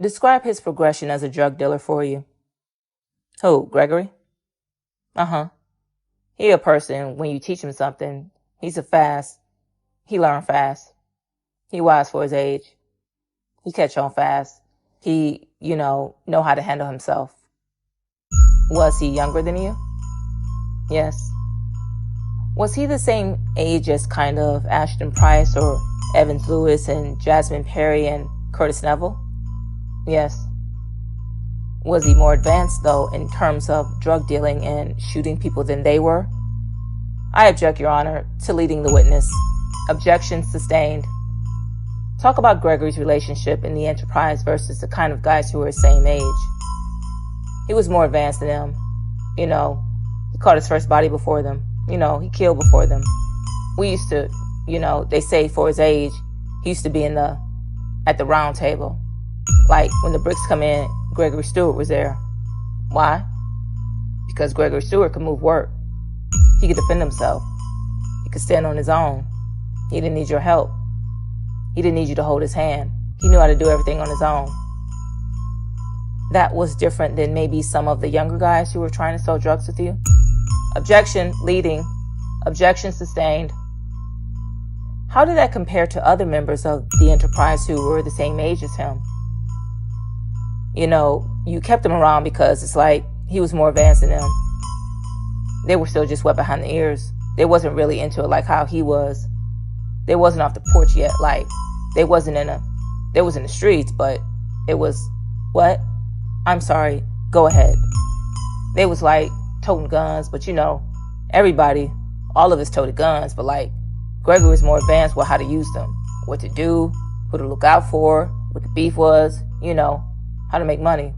Describe his progression as a drug dealer for you. Who, Gregory? Uh-huh. He a person, when you teach him something, he learn fast. He wise for his age. He catch on fast. He, know how to handle himself. Was he younger than you? Yes. Was he the same age as kind of Ashton Price or Evans Lewis and Jasmine Perry and Curtis Neville? Yes. Was he more advanced, though, in terms of drug dealing and shooting people than they were? I object, Your Honor, to leading the witness. Objection sustained. Talk about Gregory's relationship in the enterprise versus the kind of guys who were his same age. He was more advanced than them. He caught his first body before them. He killed before them. We used to, they say for his age, he used to be at the round table. Like when the bricks come in, Gregory Stewart was there. Why? Because Gregory Stewart could move work. He could defend himself. He could stand on his own. He didn't need your help. He didn't need you to hold his hand. He knew how to do everything on his own. That was different than maybe some of the younger guys who were trying to sell drugs with you. Objection leading. Objection sustained. How did that compare to other members of the enterprise who were the same age as him? You kept him around because it's like he was more advanced than them. They were still just wet behind the ears. They wasn't really into it like how he was. They wasn't off the porch yet. Like, they was in the streets, but it was, what? I'm sorry, go ahead. They was like toting guns, but everybody, all of us toted guns, but like Gregory was more advanced with how to use them, what to do, who to look out for, what the beef was, how to make money.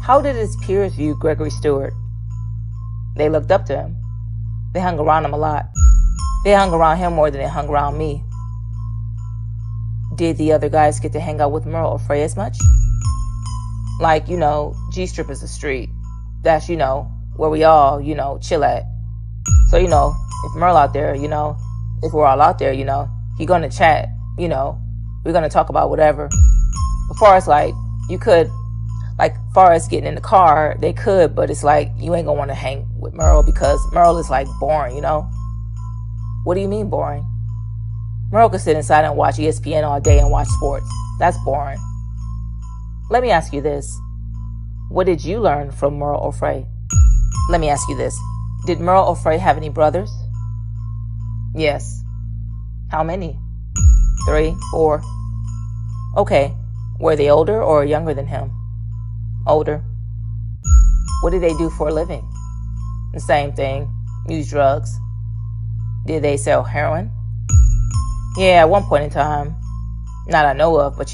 How did his peers view Gregory Stewart? They looked up to him. They hung around him a lot. They hung around him more than they hung around me. Did the other guys get to hang out with Merle or Frey as much? Like, G-Strip is a street. That's, where we all, chill at. So, if Merle out there, if we're all out there, he gonna chat, we're gonna talk about whatever. As far as like, you could, like, far as getting in the car, they could, but it's like, you ain't gonna want to hang with Merle because Merle is like boring, What do you mean boring? Merle could sit inside and watch ESPN all day and watch sports. That's boring. Let me ask you this. What did you learn from Merle or Frey? Let me ask you this. Did Merle or Frey have any brothers? Yes. How many? 3, 4. Okay. Were they older or younger than him? Older. What did they do for a living? The same thing. Use drugs. Did they sell heroin? Yeah, at one point in time. Not I know of, but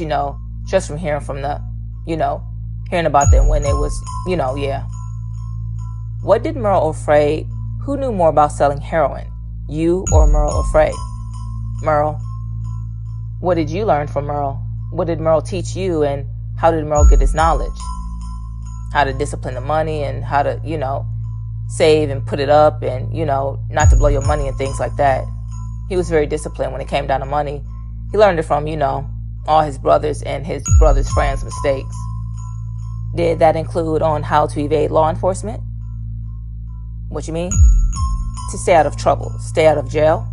just from hearing from the, hearing about them when they was, yeah. What did Merle or Frey, who knew more about selling heroin? You or Merle or Frey? Merle. What did you learn from Merle? What did Merle teach you, and how did Merle get his knowledge? How to discipline the money and how to, save and put it up and, not to blow your money and things like that. He was very disciplined when it came down to money. He learned it from, all his brothers and his brothers' friends' mistakes. Did that include on how to evade law enforcement? What you mean? To stay out of trouble, stay out of jail?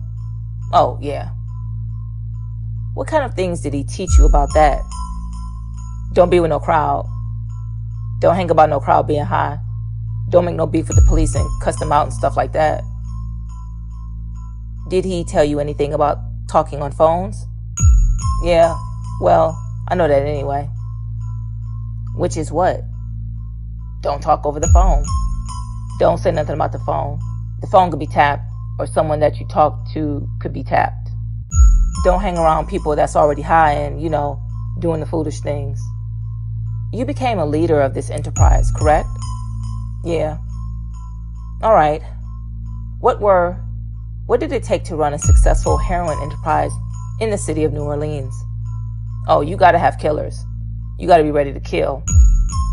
Oh, yeah. What kind of things did he teach you about that? Don't be with no crowd. Don't hang about no crowd being high. Don't make no beef with the police and cuss them out and stuff like that. Did he tell you anything about talking on phones? Yeah, well, I know that anyway. Which is what? Don't talk over the phone. Don't say nothing about the phone. The phone could be tapped, or someone that you talk to could be tapped. Don't hang around people that's already high and, doing the foolish things. You became a leader of this enterprise, correct? Yeah. All right. What did it take to run a successful heroin enterprise in the city of New Orleans? Oh, you gotta have killers. You gotta be ready to kill.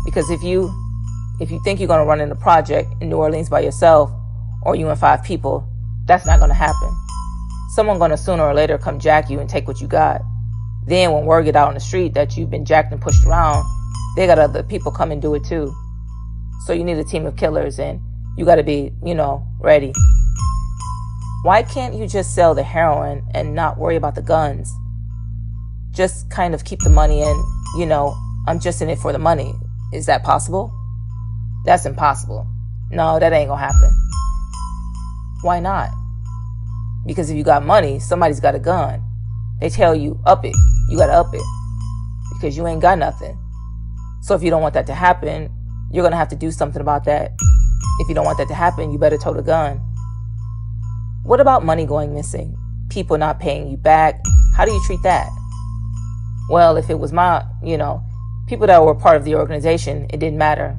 Because if you think you're gonna run in a project in New Orleans by yourself, or you and 5 people, that's not gonna happen. Someone gonna sooner or later come jack you and take what you got. Then when word get out on the street that you've been jacked and pushed around, they got other people come and do it too. So you need a team of killers, and you got to be, ready. Why can't you just sell the heroin and not worry about the guns? Just kind of keep the money and, I'm just in it for the money. Is that possible? That's impossible. No, that ain't gonna happen. Why not? Because if you got money, somebody's got a gun. They tell you, up it. You gotta up it. Because you ain't got nothing. So if you don't want that to happen, you're gonna have to do something about that. If you don't want that to happen, you better tote a gun. What about money going missing? People not paying you back? How do you treat that? Well, if it was my, people that were part of the organization, it didn't matter.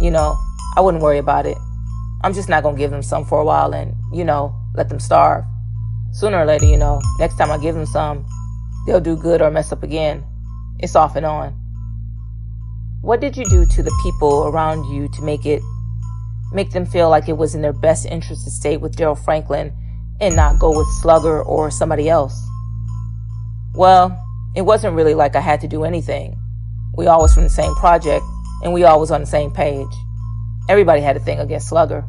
I wouldn't worry about it. I'm just not gonna give them some for a while and, let them starve. Sooner or later, next time I give them some, they'll do good or mess up again. It's off and on. What did you do to the people around you to make them feel like it was in their best interest to stay with Darryl Franklin and not go with Slugger or somebody else? Well, it wasn't really like I had to do anything. We all was from the same project, and we all was on the same page. Everybody had a thing against Slugger.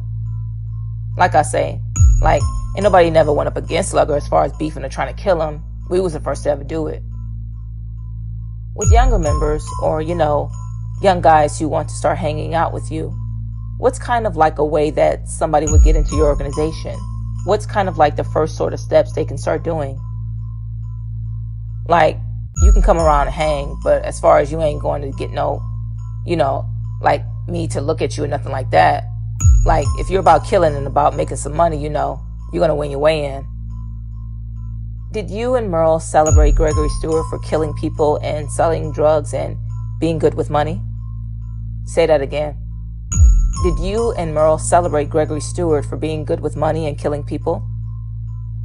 Like I say, ain't nobody never went up against Slugger as far as beefing or trying to kill him. We was the first to ever do it. With younger members or, young guys who want to start hanging out with you, what's kind of like a way that somebody would get into your organization? What's kind of like the first sort of steps they can start doing? You can come around and hang, but as far as you ain't going to get no, me to look at you or nothing like that. If you're about killing and about making some money, you're going to win your way in. Did you and Merle celebrate Gregory Stewart for killing people and selling drugs and being good with money? Say that again. Did you and Merle celebrate Gregory Stewart for being good with money and killing people?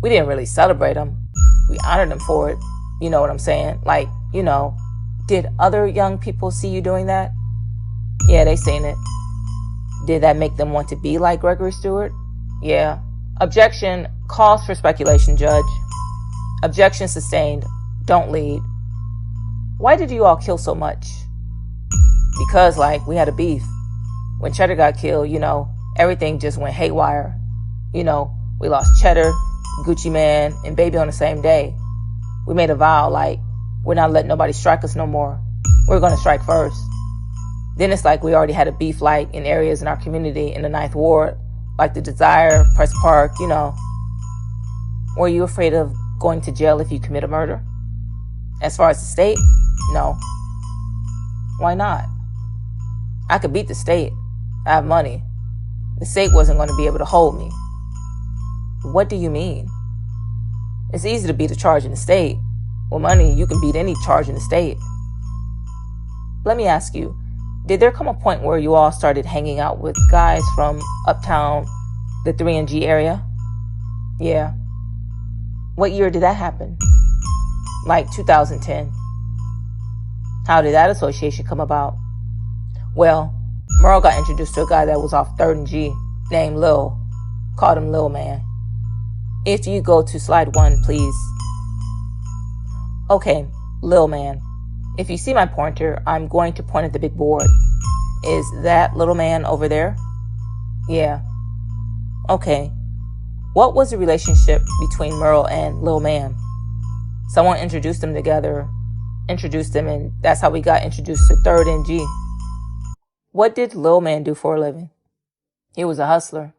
We didn't really celebrate him. We honored him for it. You know what I'm saying? Did other young people see you doing that? Yeah, they seen it. Did that make them want to be like Gregory Stewart? Yeah. Objection. Calls for speculation, Judge. Objection sustained. Don't lead. Why did you all kill so much? Because, we had a beef. When Cheddar got killed, everything just went haywire. We lost Cheddar, Gucci Man, and Baby on the same day. We made a vow, we're not letting nobody strike us no more. We're going to strike first. Then it's we already had a beef, in areas in our community in the 9th Ward, the Desire, Press Park, Were you afraid of going to jail if you commit a murder? As far as the state, no. Why not? I could beat the state. I have money. The state wasn't going to be able to hold me. What do you mean? It's easy to beat a charge in the state. With money, you can beat any charge in the state. Let me ask you, did there come a point where you all started hanging out with guys from uptown, the 3NG area? Yeah. What year did that happen? 2010. How did that association come about? Well, Merle got introduced to a guy that was off 3rd and G, named Lil. Called him Lil Man. If you go to slide 1, please. Okay, Lil Man. If you see my pointer, I'm going to point at the big board. Is that Little Man over there? Yeah. Okay. What was the relationship between Merle and Lil Man? Someone introduced them together, and that's how we got introduced to 3rd and G. What did Lil Man do for a living? He was a hustler.